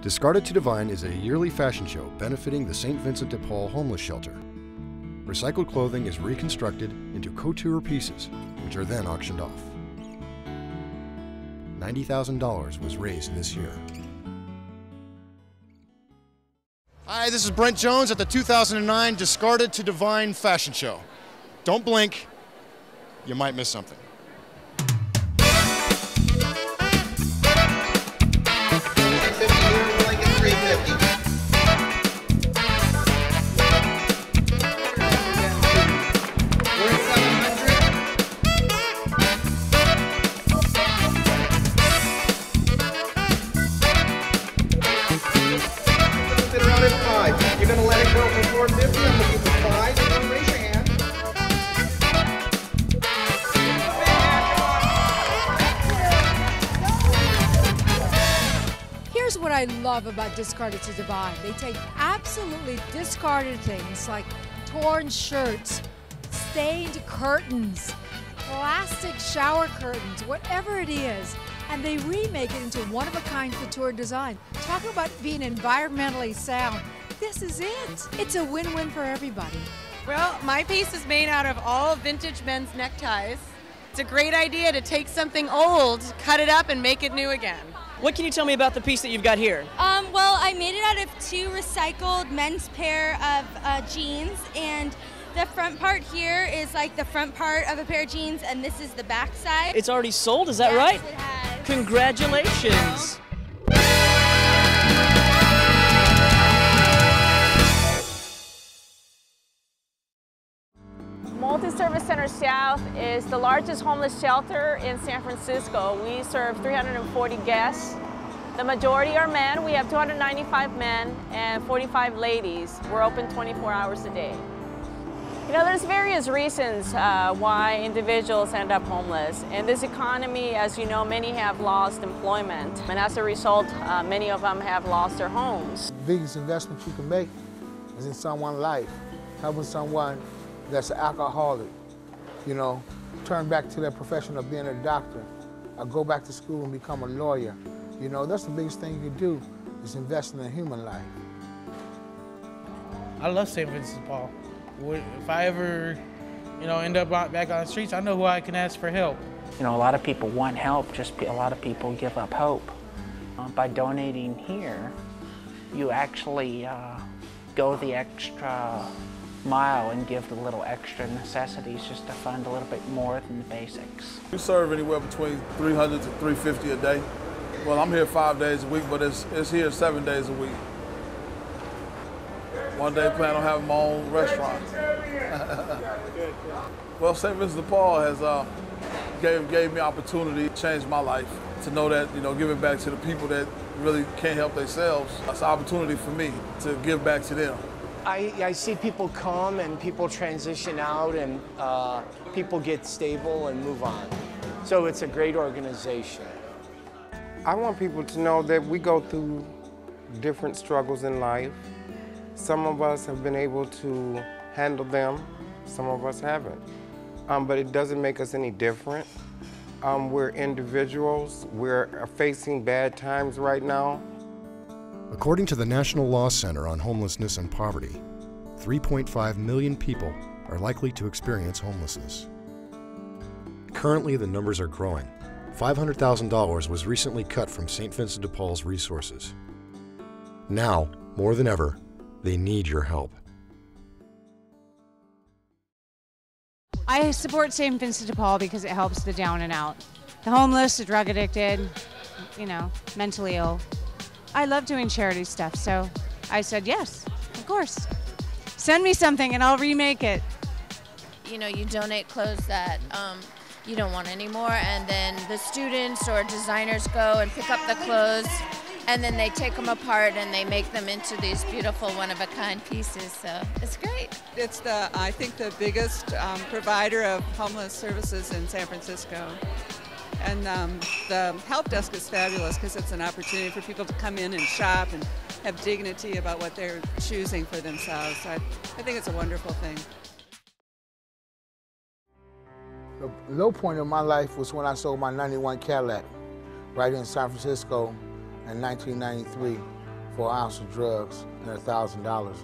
Discarded to Divine is a yearly fashion show benefiting the St. Vincent de Paul homeless shelter. Recycled clothing is reconstructed into couture pieces, which are then auctioned off. $90,000 was raised this year. Hi, this is Brent Jones at the 2009 Discarded to Divine fashion show. Don't blink, you might miss something. You're going to let it go for 450. I'm looking for 5. You're going to raise your hand. Here's what I love about Discarded to Divine. They take absolutely discarded things like torn shirts, stained curtains, plastic shower curtains, whatever it is, and they remake it into one-of-a-kind couture design. Talk about being environmentally sound. This is it. It's a win-win for everybody. Well, my piece is made out of all vintage men's neckties. It's a great idea to take something old, cut it up, and make it new again. What can you tell me about the piece that you've got here? Well, I made it out of 2 recycled men's pair of jeans, and the front part here is like the front part of a pair of jeans, and this is the back side. It's already sold, is that yes, right? It has. Congratulations. Multi-Service Center South is the largest homeless shelter in San Francisco. We serve 340 guests. The majority are men. We have 295 men and 45 ladies. We're open 24 hours a day. You know, there's various reasons why individuals end up homeless. In this economy, as you know, many have lost employment. And as a result, many of them have lost their homes. The biggest investment you can make is in someone's life, helping someone that's an alcoholic, you know, turn back to their profession of being a doctor, or go back to school and become a lawyer. You know, that's the biggest thing you can do, is invest in a human life. I love St. Vincent de Paul. If I ever, you know, end up back on the streets, I know who I can ask for help. You know, a lot of people want help, just a lot of people give up hope. By donating here, you actually go the extra mile and give the little extra necessities just to fund a little bit more than the basics. We serve anywhere between 300 to 350 a day. Well, I'm here 5 days a week, but it's here 7 days a week. One day I plan on having my own restaurant. Well, St. Vincent de Paul has gave me opportunity to change my life, to know that, you know, giving back to the people that really can't help themselves, that's an opportunity for me to give back to them. I see people come and people transition out and people get stable and move on. So it's a great organization. I want people to know that we go through different struggles in life. Some of us have been able to handle them, some of us haven't. But it doesn't make us any different. We're individuals, we're facing bad times right now. According to the National Law Center on Homelessness and Poverty, 3.5 million people are likely to experience homelessness. Currently, the numbers are growing. $500,000 was recently cut from St. Vincent de Paul's resources. Now, more than ever, they need your help. I support St. Vincent de Paul because it helps the down and out. The homeless, the drug addicted, you know, mentally ill. I love doing charity stuff, so I said yes, of course. Send me something and I'll remake it. You know, you donate clothes that you don't want anymore, and then the students or designers go and pick up the clothes, and then they take them apart and they make them into these beautiful one-of-a-kind pieces, so it's great. It's I think the biggest provider of homeless services in San Francisco. And the help desk is fabulous because it's an opportunity for people to come in and shop and have dignity about what they're choosing for themselves. So I think it's a wonderful thing. The low point of my life was when I sold my '91 Cadillac right in San Francisco in 1993. for an ounce of drugs and $1,000.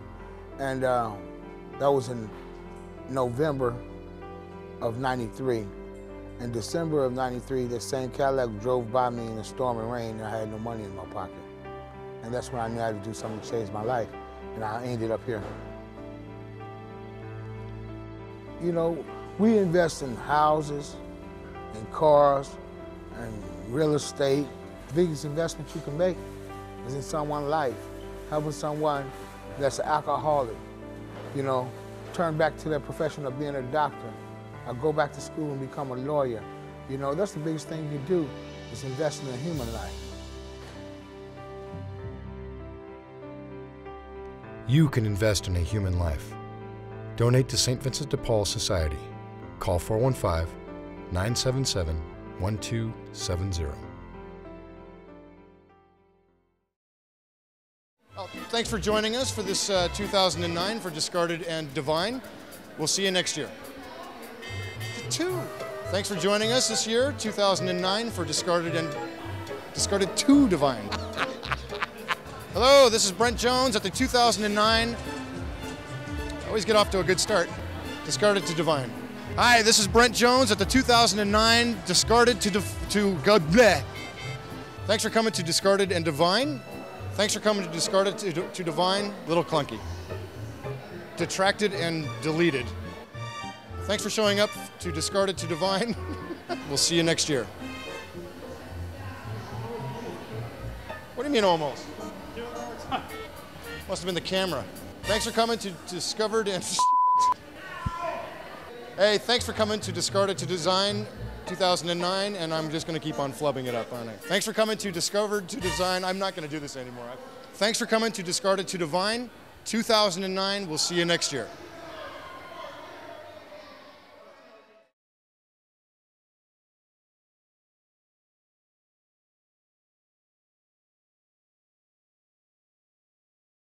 And that was in November of '93. In December of '93, the same Cadillac drove by me in a storm and rain, and I had no money in my pocket. And that's when I knew I had to do something to change my life, and I ended up here. You know, we invest in houses, in cars, and real estate. The biggest investment you can make is in someone's life, helping someone that's an alcoholic, you know, turn back to their profession of being a doctor, or go back to school and become a lawyer. You know, that's the biggest thing you do, is invest in a human life. You can invest in a human life. Donate to St. Vincent de Paul Society. Call 415-977-1270. Well, thanks for joining us for this 2009 for Discarded and Divine. We'll see you next year. Thanks for joining us this year, 2009, for Discarded 2 Divine. Hello, this is Brent Jones at the 2009. I always get off to a good start. Discarded to Divine. Hi, this is Brent Jones at the 2009 Discarded to God bleh. Thanks for coming to Discarded and Divine. Thanks for coming to Discarded to Divine. Little clunky. Detracted and deleted. Thanks for showing up to Discarded to Divine. We'll see you next year. What do you mean almost? Must have been the camera. Thanks for coming to Discovered and... Hey, thanks for coming to Discarded to Design 2009, and I'm just going to keep on flubbing it up, aren't I? Thanks for coming to Discovered to Design. I'm not going to do this anymore. Thanks for coming to Discarded to Divine 2009. We'll see you next year.